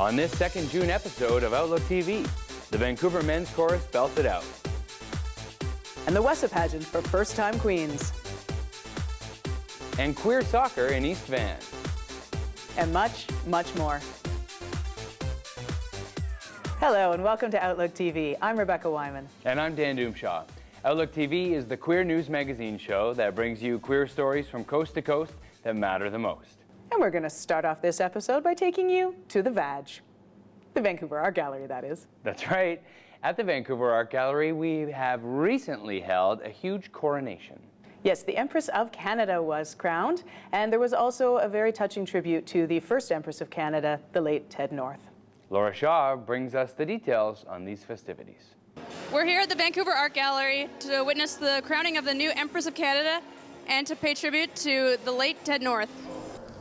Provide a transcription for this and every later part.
On this 2nd June episode of Outlook TV, the Vancouver men's chorus belted out. And the Wessa pageant for first-time queens. And queer soccer in East Van. And much, much more. Hello and welcome to Outlook TV. I'm Rebecca Wyman. And I'm Dan Doomshaw. Outlook TV is the queer news magazine show that brings you queer stories from coast to coast that matter the most. And we're going to start off this episode by taking you to the VAG. The Vancouver Art Gallery, that is. That's right. At the Vancouver Art Gallery, we have recently held a huge coronation. Yes, the Empress of Canada was crowned, and there was also a very touching tribute to the first Empress of Canada, the late Ted North. Laura Shaw brings us the details on these festivities. We're here at the Vancouver Art Gallery to witness the crowning of the new Empress of Canada and to pay tribute to the late Ted North.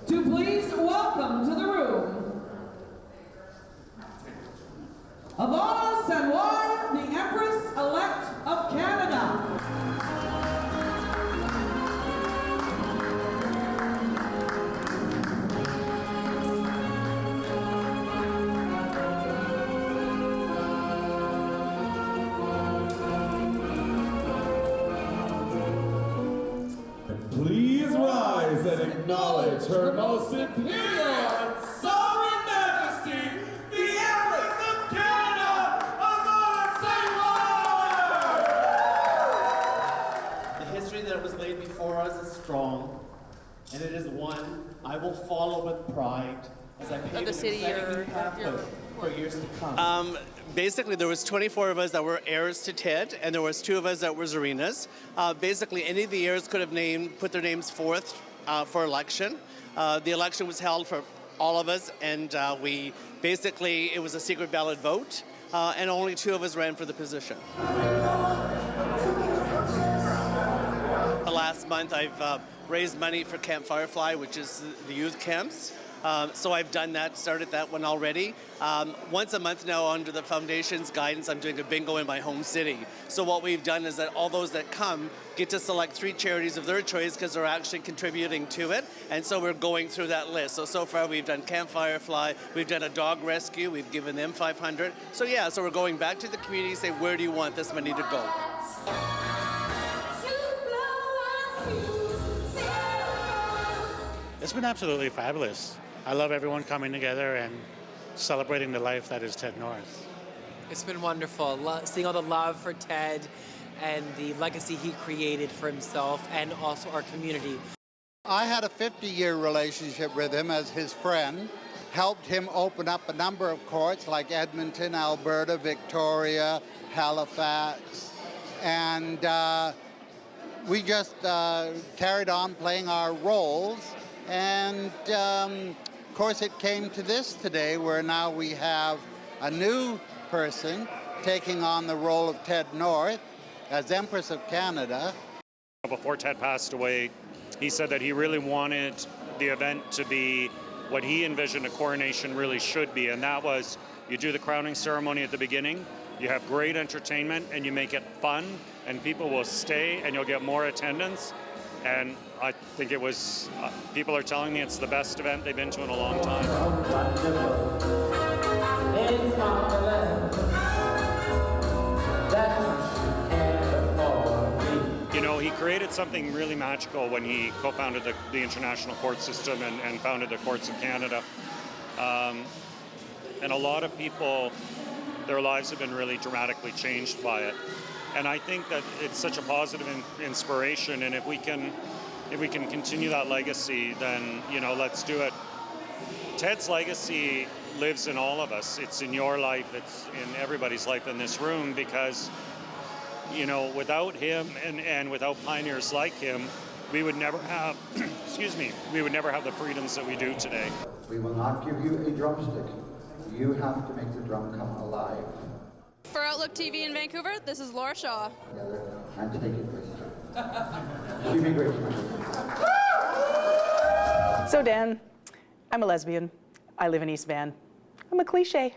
To please welcome to the room, of us and one, the Empress-elect of Canada. Please rise and acknowledge Her Most Imperial and Sovereign Majesty, the Empress of Canada, The history that was laid before us is strong, and it is one I will follow with pride as I pave an exciting pathway for years to come. Basically, there was 24 of us that were heirs to Ted, and there was 2 of us that were Zarenas. Basically, any of the heirs could have put their names forth for election. The election was held for all of us, and it was a secret ballot vote, and only 2 of us ran for the position. Last month, I've raised money for Camp Firefly, which is the youth camps. So I've done that, started that one already. Once a month now, under the foundation's guidance, I'm doing a bingo in my home city. So what we've done is that all those that come get to select 3 charities of their choice because they're actually contributing to it. And so we're going through that list. So far we've done Camp Firefly, we've done a dog rescue, we've given them $500. So we're going back to the community, say, where do you want this money to go? It's been absolutely fabulous. I love everyone coming together and celebrating the life that is Ted North. It's been wonderful, seeing all the love for Ted and the legacy he created for himself and also our community. I had a 50-year relationship with him as his friend, helped him open up a number of courts like Edmonton, Alberta, Victoria, Halifax, and we just carried on playing our roles. And of course it came to this today where now we have a new person taking on the role of Ted North as Empress of Canada. Before Ted passed away, he said that he really wanted the event to be what he envisioned a coronation really should be, and that was you do the crowning ceremony at the beginning, you have great entertainment, and you make it fun, and people will stay, and you'll get more attendance. And I think it was, people are telling me it's the best event they've been to in a long time. You know, he created something really magical when he co-founded the international court system and founded the Courts of Canada. And a lot of people, their lives have been really dramatically changed by it. And I think that it's such a positive inspiration, and if we can continue that legacy, then, let's do it. Ted's legacy lives in all of us. It's in your life, it's in everybody's life in this room, because, without him and without pioneers like him, we would never have, we would never have the freedoms that we do today. We will not give you a drumstick. You have to make the drum come alive. For Outlook TV in Vancouver, this is Laura Shaw. Together and take it, please. You'd be great. So Dan, I'm a lesbian. I live in East Van. I'm a cliche.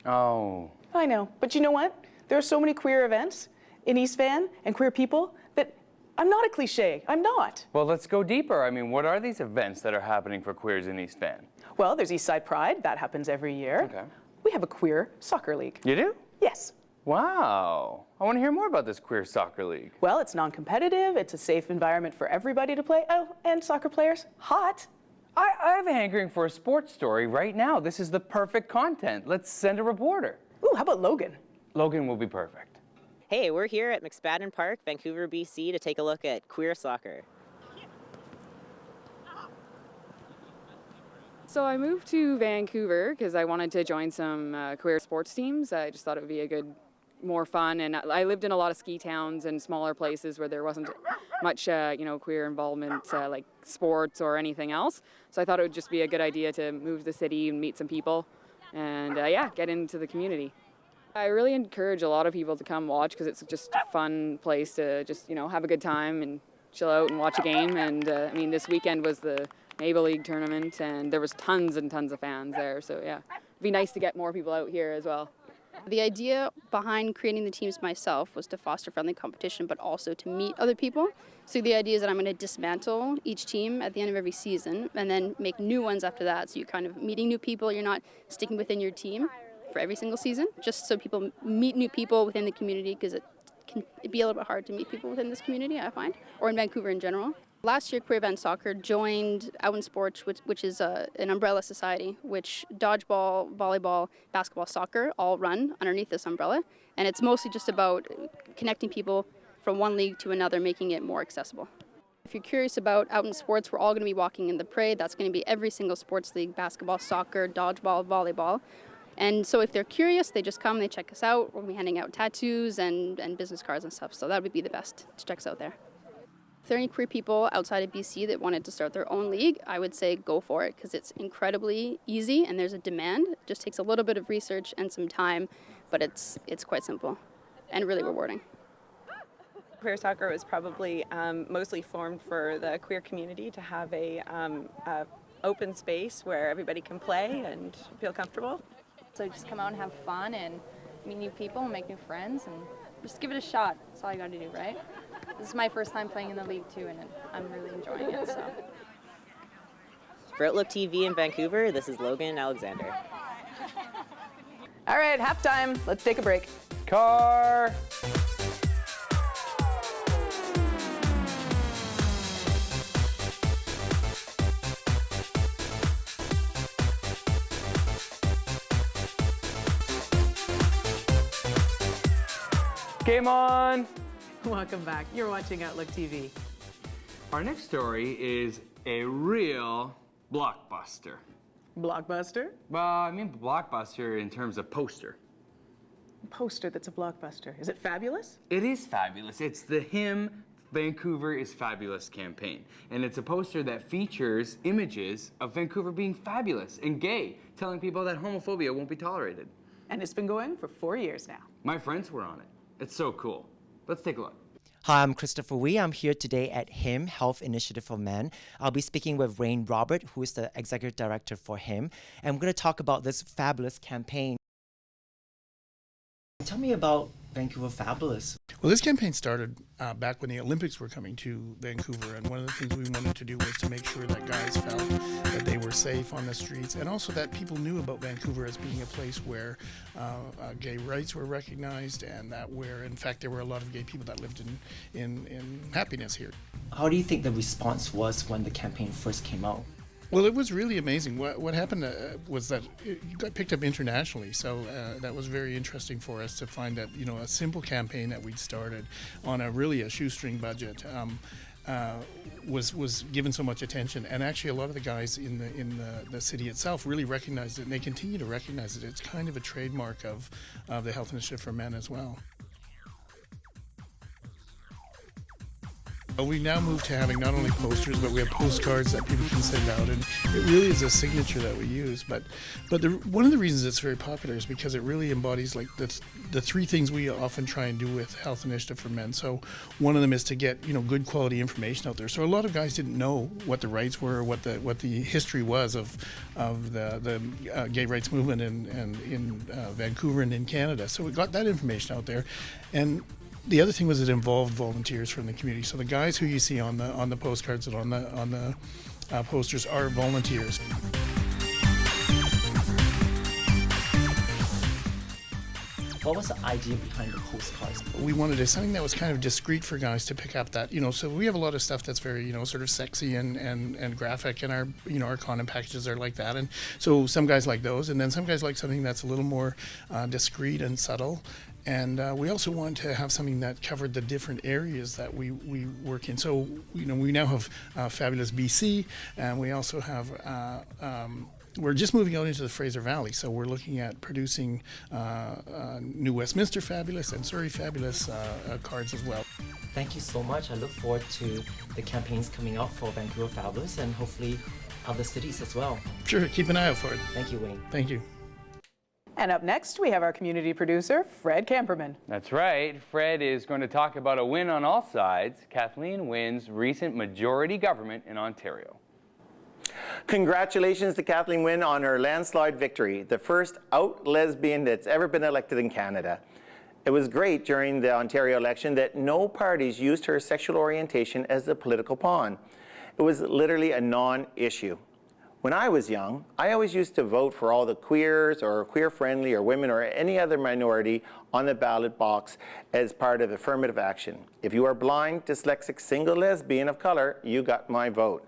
Oh. I know, but you know what? There are so many queer events in East Van and queer people that I'm not a cliche. I'm not. Well, let's go deeper. I mean, what are these events that are happening for queers in East Van? Well, there's Eastside Pride. That happens every year. Okay. We have a queer soccer league. You do? Yes. Wow. I want to hear more about this queer soccer league. Well, it's non-competitive. It's a safe environment for everybody to play. Oh, and soccer players, hot. I have a hankering for a sports story right now. This is the perfect content. Let's send a reporter. Ooh, how about Logan? Logan will be perfect. Hey, we're here at McSpadden Park, Vancouver, BC, to take a look at queer soccer. So I moved to Vancouver because I wanted to join some queer sports teams. I just thought it would be more fun, and I lived in a lot of ski towns and smaller places where there wasn't much, queer involvement like sports or anything else. So I thought it would just be a good idea to move to the city and meet some people and get into the community. I really encourage a lot of people to come watch because it's just a fun place to just, have a good time and chill out and watch a game. And this weekend was the Maple League tournament, and there was tons and tons of fans there. So it'd be nice to get more people out here as well. The idea behind creating the teams myself was to foster friendly competition, but also to meet other people. So the idea is that I'm going to dismantle each team at the end of every season and then make new ones after that. So you're kind of meeting new people. You're not sticking within your team for every single season, just so people meet new people within the community, because it can be a little bit hard to meet people within this community, I find, or in Vancouver in general. Last year, Queer Van Soccer joined Out in Sports, which is an umbrella society, which dodgeball, volleyball, basketball, soccer all run underneath this umbrella. And it's mostly just about connecting people from one league to another, making it more accessible. If you're curious about Out in Sports, we're all going to be walking in the parade. That's going to be every single sports league: basketball, soccer, dodgeball, volleyball. And so if they're curious, they just come, they check us out. We'll be handing out tattoos and business cards and stuff. So that would be the best to check us out there. If there are any queer people outside of BC that wanted to start their own league, I would say go for it, because it's incredibly easy and there's a demand. It just takes a little bit of research and some time, but it's quite simple and really rewarding. Queer soccer was probably mostly formed for the queer community to have a open space where everybody can play and feel comfortable. So just come out and have fun and meet new people and make new friends and just give it a shot. That's all you got to do, right? This is my first time playing in the league too, and I'm really enjoying it. So. For OutlookTV in Vancouver, this is Logan Alexander. All right, halftime. Let's take a break. Car. Game on! Welcome back. You're watching Outlook TV. Our next story is a real blockbuster. Blockbuster? Well, I mean blockbuster in terms of poster. Poster that's a blockbuster. Is it fabulous? It is fabulous. It's the HIM Vancouver is Fabulous campaign. And it's a poster that features images of Vancouver being fabulous and gay, telling people that homophobia won't be tolerated. And it's been going for 4 years now. My friends were on it. It's so cool. Let's take a look. Hi, I'm Christopher Wee. I'm here today at HIM, Health Initiative for Men. I'll be speaking with Rain Robert, who is the Executive Director for HIM. And we're going to talk about this fabulous campaign. Tell me about Vancouver Fabulous. Well, this campaign started back when the Olympics were coming to Vancouver, and one of the things we wanted to do was to make sure that guys felt that they were safe on the streets, and also that people knew about Vancouver as being a place where gay rights were recognized, and that where, in fact, there were a lot of gay people that lived in happiness here. How do you think the response was when the campaign first came out? Well, it was really amazing. What happened was that it got picked up internationally, so that was very interesting for us to find that, you know, a simple campaign that we'd started on a shoestring budget was given so much attention, and actually a lot of the guys in the city itself really recognized it, and they continue to recognize it. It's kind of a trademark of the Health Initiative for Men as well. We now moved to having not only posters, but we have postcards that people can send out, and it really is a signature that we use. But one of the reasons it's very popular is because it really embodies like the three things we often try and do with Health Initiative for Men. So one of them is to get, you know, good quality information out there. So a lot of guys didn't know what the rights were, what the history was of the gay rights movement in Vancouver and in Canada. So we got that information out there, and the other thing was it involved volunteers from the community. So the guys who you see on the postcards and on the posters are volunteers. What was the idea behind the postcards? We wanted something that was kind of discreet for guys to pick up that, so we have a lot of stuff that's very, sort of sexy and graphic, and our condom packages are like that. And so some guys like those, and then some guys like something that's a little more discreet and subtle. And we also want to have something that covered the different areas that we work in. So, we now have Fabulous BC, and we also have, we're just moving out into the Fraser Valley. So we're looking at producing New Westminster Fabulous and Surrey Fabulous cards as well. Thank you so much. I look forward to the campaigns coming out for Vancouver Fabulous and hopefully other cities as well. Sure, keep an eye out for it. Thank you, Wayne. Thank you. And up next, we have our community producer, Fred Camperman. That's right. Fred is going to talk about a win on all sides, Kathleen Wynne's recent majority government in Ontario. Congratulations to Kathleen Wynne on her landslide victory, the first out lesbian that's ever been elected in Canada. It was great during the Ontario election that no parties used her sexual orientation as a political pawn. It was literally a non-issue. When I was young, I always used to vote for all the queers or queer-friendly or women or any other minority on the ballot box as part of affirmative action. If you are blind, dyslexic, single, lesbian of color, you got my vote.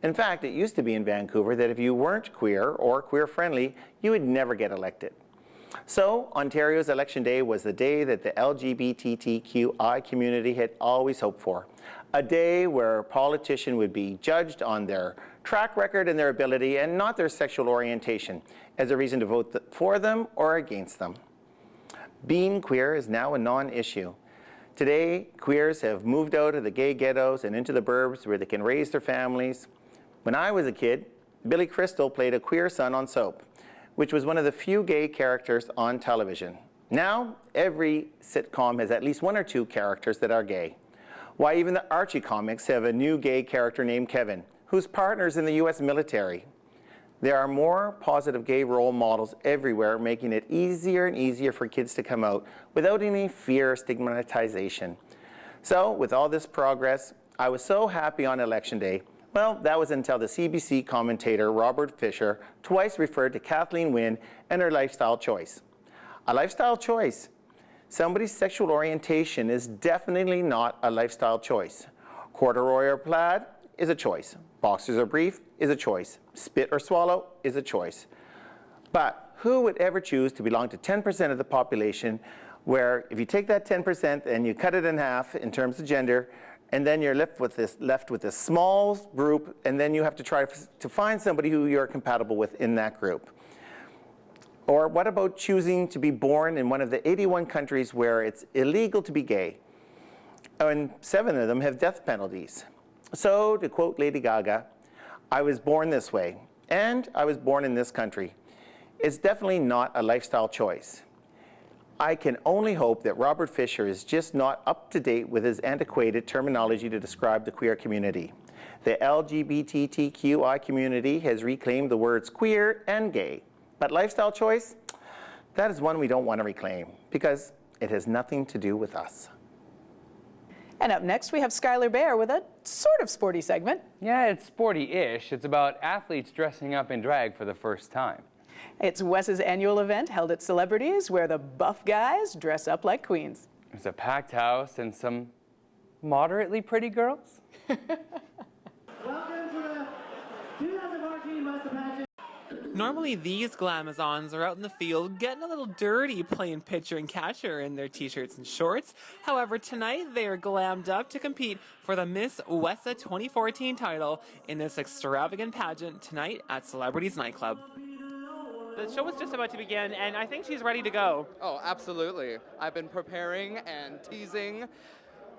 In fact, it used to be in Vancouver that if you weren't queer or queer-friendly, you would never get elected. So, Ontario's election day was the day that the LGBTQI community had always hoped for. A day where a politician would be judged on their track record and their ability and not their sexual orientation as a reason to vote for them or against them. Being queer is now a non-issue. Today, queers have moved out of the gay ghettos and into the burbs where they can raise their families. When I was a kid, Billy Crystal played a queer son on Soap, which was one of the few gay characters on television. Now, every sitcom has at least one or two characters that are gay. Why, even the Archie comics have a new gay character named Kevin, whose partner is in the U.S. military. There are more positive gay role models everywhere, making it easier and easier for kids to come out without any fear or stigmatization. So, with all this progress, I was so happy on Election Day. Well, that was until the CBC commentator Robert Fisher twice referred to Kathleen Wynne and her lifestyle choice. A lifestyle choice. Somebody's sexual orientation is definitely not a lifestyle choice. Corduroy or plaid is a choice. Boxers or brief is a choice. Spit or swallow is a choice. But who would ever choose to belong to 10% of the population where if you take that 10% and you cut it in half in terms of gender, and then you're left with this small group, and then you have to try to find somebody who you're compatible with in that group. Or what about choosing to be born in one of the 81 countries where it's illegal to be gay? And 7 of them have death penalties. So, to quote Lady Gaga, I was born this way, and I was born in this country. It's definitely not a lifestyle choice. I can only hope that Robert Fisher is just not up to date with his antiquated terminology to describe the queer community. The LGBTQI community has reclaimed the words queer and gay. But lifestyle choice, that is one we don't want to reclaim because it has nothing to do with us. And up next, we have Skylar Baer with a sort of sporty segment. Yeah, it's sporty-ish. It's about athletes dressing up in drag for the first time. It's Wessa's annual event held at Celebrities where the buff guys dress up like queens. It's a packed house and some moderately pretty girls. Welcome to the 2014 Wessa pageant. Normally these glamazons are out in the field getting a little dirty playing pitcher and catcher in their t-shirts and shorts. However, tonight they are glammed up to compete for the Miss Wessa 2014 title in this extravagant pageant tonight at Celebrities Nightclub. The show is just about to begin, and I think she's ready to go. Oh, absolutely. I've been preparing and teasing.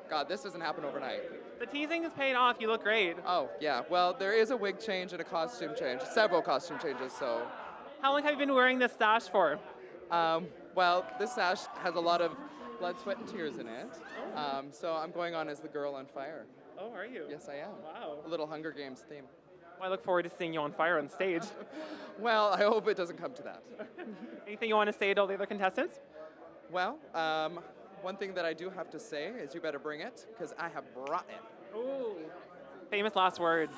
God, this doesn't happen overnight. The teasing is paying off. You look great. Oh, yeah. Well, there is a wig change and a costume change. Several costume changes, so. How long have you been wearing this sash for? Well, this sash has a lot of blood, sweat, and tears in it. So I'm going on as the girl on fire. Oh, are you? Yes, I am. Wow. A little Hunger Games theme. Well, I look forward to seeing you on fire on stage. Well, I hope it doesn't come to that. Anything you want to say to all the other contestants? Well, one thing that I do have to say is you better bring it, because I have brought it. Ooh. Famous last words.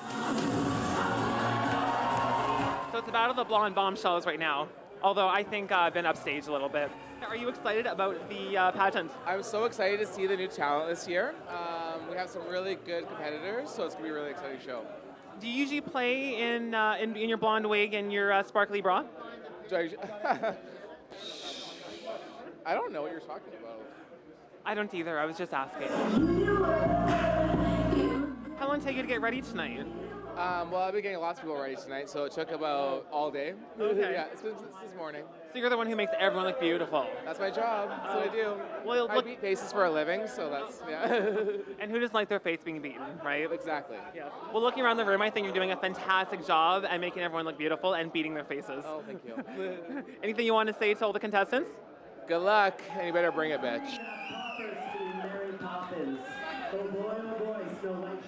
So it's the battle of the blonde bombshells right now. Although I think I've been upstage a little bit. Are you excited about the pageant? I'm so excited to see the new talent this year. We have some really good competitors, so it's going to be a really exciting show. Do you usually play in your blonde wig and your sparkly bra? I don't know what you're talking about. I don't either. I was just asking. How long did it take you to get ready tonight? Well, I've been getting lots of people ready tonight, so it took about all day. Okay. Yeah, it's this morning. So you're the one who makes everyone look beautiful. That's my job. That's what I do. Well, I beat faces for a living, so that's, yeah. And who doesn't like their face being beaten, right? Exactly. Yes. Well, looking around the room, I think you're doing a fantastic job at making everyone look beautiful and beating their faces. Oh, thank you. Anything you want to say to all the contestants? Good luck, and you better bring it, bitch.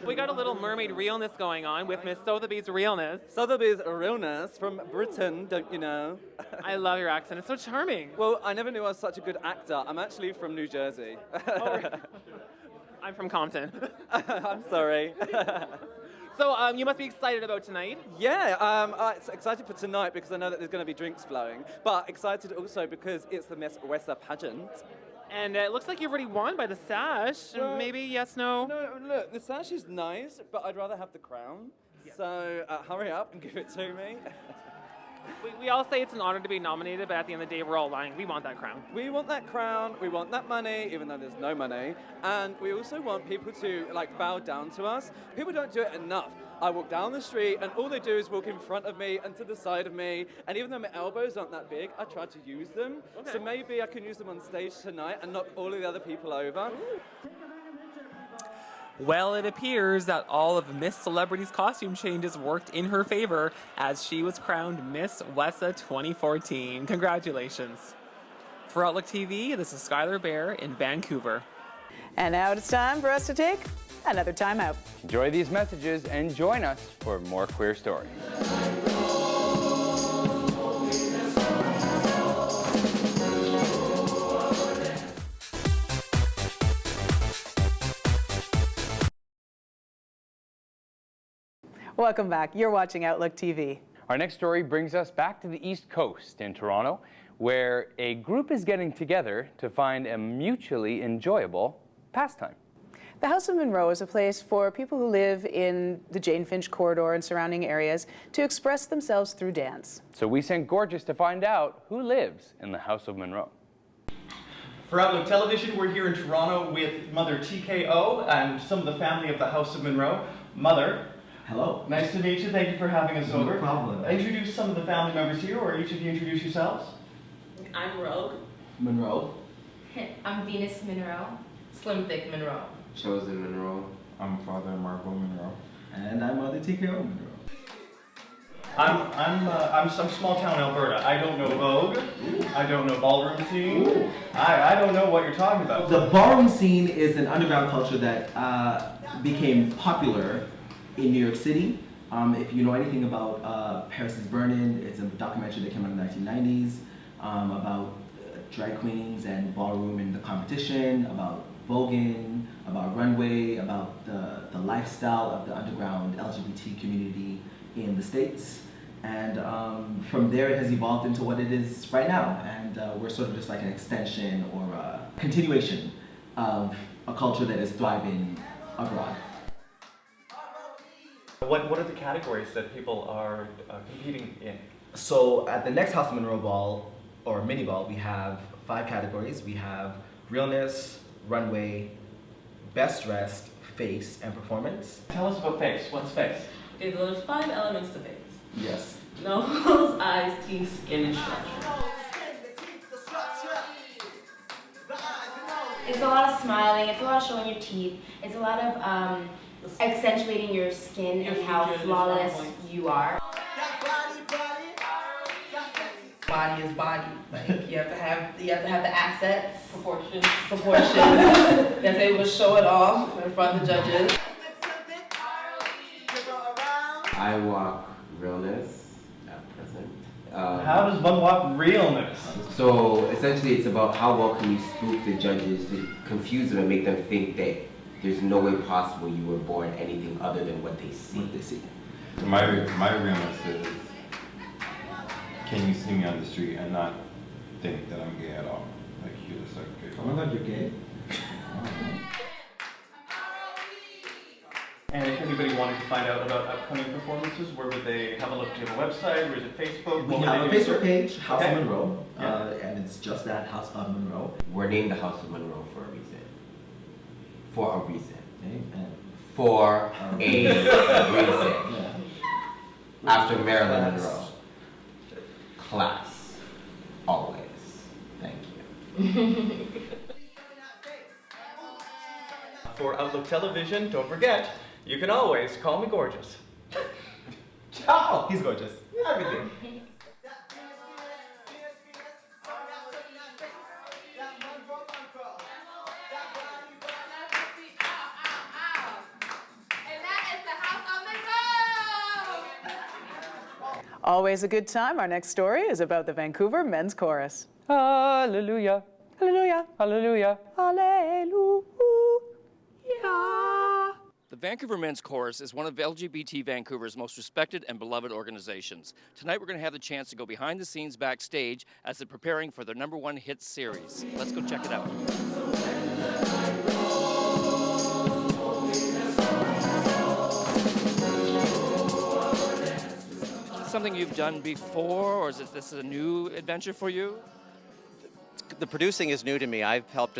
We got a little mermaid realness going on with Miss Sotheby's Realness. Sotheby's Realness from Britain, don't you know? I love your accent. It's so charming. Well, I never knew I was such a good actor. I'm actually from New Jersey. I'm from Compton. I'm sorry. So you must be excited about tonight. Yeah, I'm excited for tonight because I know that there's going to be drinks flowing, but excited also because it's the Miss Wessa pageant. And it looks like you've already won by the sash. Maybe yes, no? No, look, the sash is nice, but I'd rather have the crown. Yeah. So hurry up and give it to me. We all say it's an honor to be nominated, but at the end of the day, we're all lying. We want that crown. We want that crown, we want that money, even though there's no money. And we also want people to bow down to us. People don't do it enough. I walk down the street and all they do is walk in front of me and to the side of me. And even though my elbows aren't that big, I try to use them. Okay. So maybe I can use them on stage tonight and knock all of the other people over. Well, it appears that all of Miss Celebrity's costume changes worked in her favor as she was crowned Miss Wessa 2014. Congratulations. For Outlook TV, this is Skylar Bear in Vancouver. And now it's time for us to take another time out. Enjoy these messages and join us for more queer stories. Welcome back. You're watching Outlook TV. Our next story brings us back to the East Coast in Toronto, where a group is getting together to find a mutually enjoyable pastime. The House of Monroe is a place for people who live in the Jane Finch corridor and surrounding areas to express themselves through dance. So we sent Gorgeous to find out who lives in the House of Monroe. For Outlook Television, we're here in Toronto with Mother TKO and some of the family of the House of Monroe. Mother. Hello. Nice to meet you. Thank you for having us over. No problem. Introduce some of the family members here, or each of you introduce yourselves. I'm Rogue. Monroe. I'm Venus Monroe. Slim Thick Monroe. Chosen Monroe. I'm Father Marco Monroe. And I'm Mother TKO Monroe. I'm some small town Alberta. I don't know Vogue. I don't know ballroom scene. I don't know what you're talking about. The ballroom scene is an underground culture that became popular in New York City. If you know anything about Paris is Burning, it's a documentary that came out in the 1990s about drag queens and ballroom and the competition, about voguing, about runway, about the lifestyle of the underground LGBT community in the States. And from there it has evolved into what it is right now. And we're sort of just like an extension or a continuation of a culture that is thriving abroad. What are the categories that people are competing in? So at the next House of Monroe Ball, or mini ball, we have 5 categories. We have realness, runway, best dressed, face, and performance. Tell us about face. What's face? Okay, there's 5 elements to face. Yes. Nose, eyes, teeth, skin, and structure. It's a lot of smiling, it's a lot of showing your teeth, it's a lot of accentuating your skin and how flawless you are. Body is body. Like you have to have the assets, proportions. You have to be able to show it off in front of the judges. I walk realness at present. How does one walk realness? So essentially it's about how well can you spook the judges to confuse them and make them think that there's no way possible you were born anything other than what they see. My realness is can you see me on the street and not think that I'm gay at all? Like, you're just like, okay. Oh my God, you're gay? And if anybody wanted to find out about upcoming performances, where would they have a look? Do you have a website, or is it Facebook? We have a Facebook page, House of Monroe, and it's just that, House of Monroe. We're named the House of Monroe for a reason. For a reason. Amen. For a reason. Yeah. After Marilyn Monroe. Class. Always. Thank you. For Outlook Television, don't forget, you can always call me gorgeous. Oh, he's gorgeous. Everything. Always a good time. Our next story is about the Vancouver Men's Chorus. Hallelujah. Hallelujah. Hallelujah. Hallelujah. The Vancouver Men's Chorus is one of LGBT Vancouver's most respected and beloved organizations. Tonight we're going to have the chance to go behind the scenes backstage as they're preparing for their #1 hit series. Let's go check it out. Something you've done before, or is this a new adventure for you? The producing is new to me. I've helped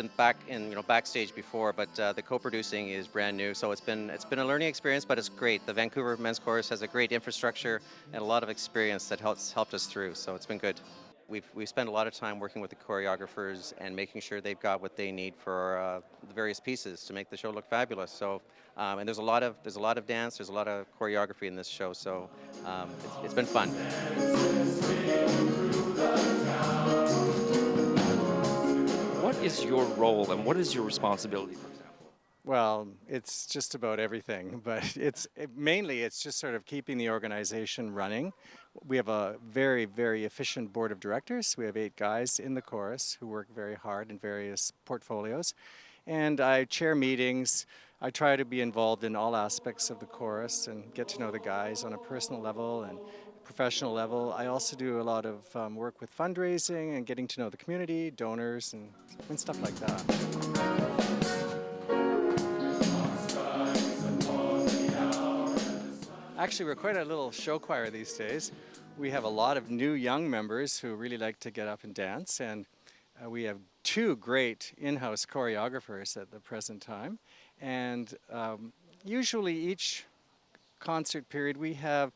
backstage before, but the co-producing is brand new. So it's been a learning experience, but it's great. The Vancouver Men's Chorus has a great infrastructure and a lot of experience that helped us through. So it's been good. We've spent a lot of time working with the choreographers and making sure they've got what they need for the various pieces to make the show look fabulous. So and there's a lot of dance, there's a lot of choreography in this show. So it's been fun. What is your role and what is your responsibility, for example? Well, it's just about everything, but mainly it's just sort of keeping the organization running. We have a very, very efficient board of directors. We have 8 guys in the chorus who work very hard in various portfolios. And I chair meetings. I try to be involved in all aspects of the chorus and get to know the guys on a personal level and professional level. I also do a lot of work with fundraising and getting to know the community, donors, and stuff like that. Actually, we're quite a little show choir these days. We have a lot of new young members who really like to get up and dance, and we have 2 great in-house choreographers at the present time. And usually each concert period we have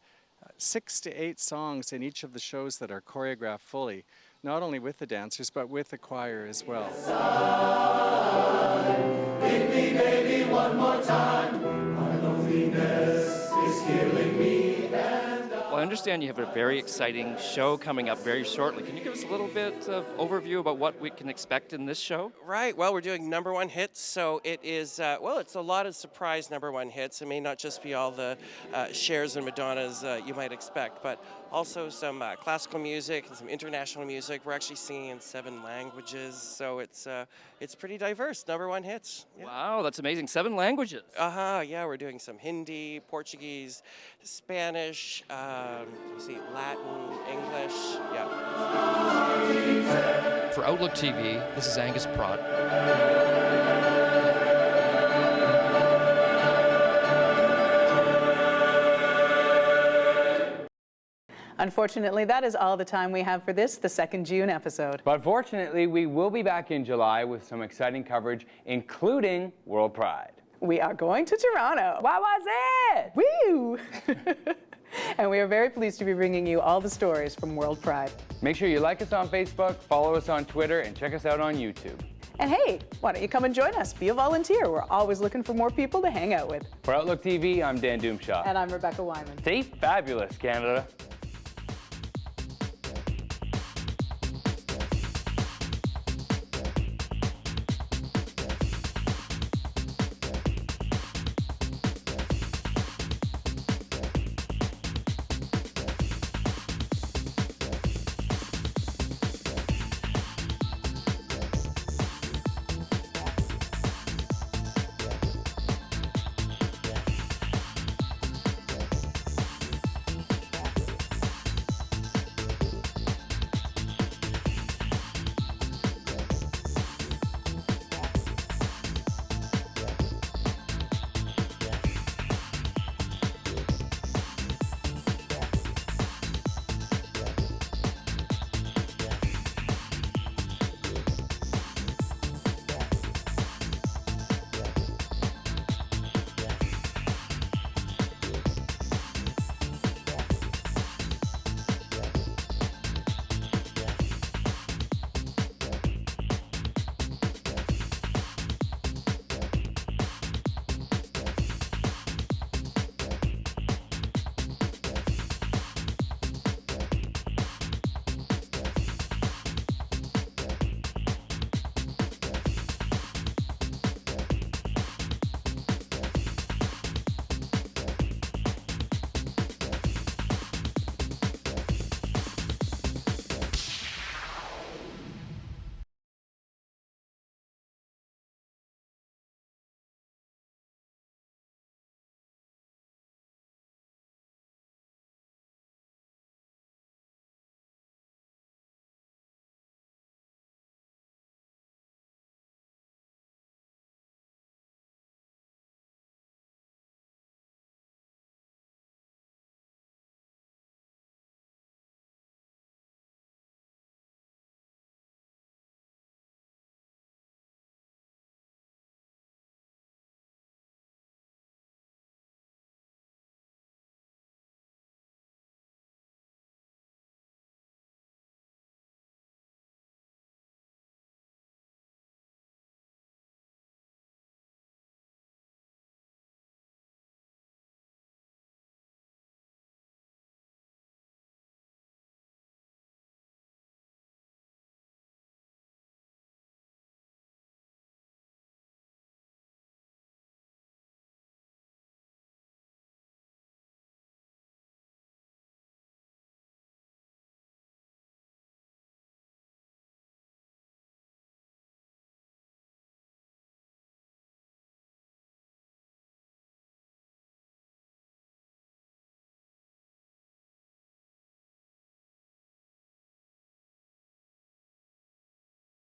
6 to 8 songs in each of the shows that are choreographed fully, not only with the dancers but with the choir as well. Hit me, baby, one more time. My loneliness is killing me. Well, I understand you have a very exciting show coming up very shortly. Can you give us a little bit of overview about what we can expect in this show? Right. Well, we're doing #1 hits, so it is, it's a lot of surprise #1 hits. It may not just be all the Chers and Madonnas you might expect, but also some classical music and some international music. We're actually singing in 7 languages, so it's pretty diverse. #1 hits. Yeah. Wow, that's amazing. 7 languages. Yeah, we're doing some Hindi, Portuguese, Spanish, Latin, English, yeah. For Outlook TV, this is Angus Prott. Unfortunately, that is all the time we have for this, the 2nd June episode. But fortunately, we will be back in July with some exciting coverage, including World Pride. We are going to Toronto. What was it? Woo! And we are very pleased to be bringing you all the stories from World Pride. Make sure you like us on Facebook, follow us on Twitter, and check us out on YouTube. And hey, why don't you come and join us? Be a volunteer. We're always looking for more people to hang out with. For Outlook TV, I'm Dan Doomshaw. And I'm Rebecca Wyman. Stay fabulous, Canada.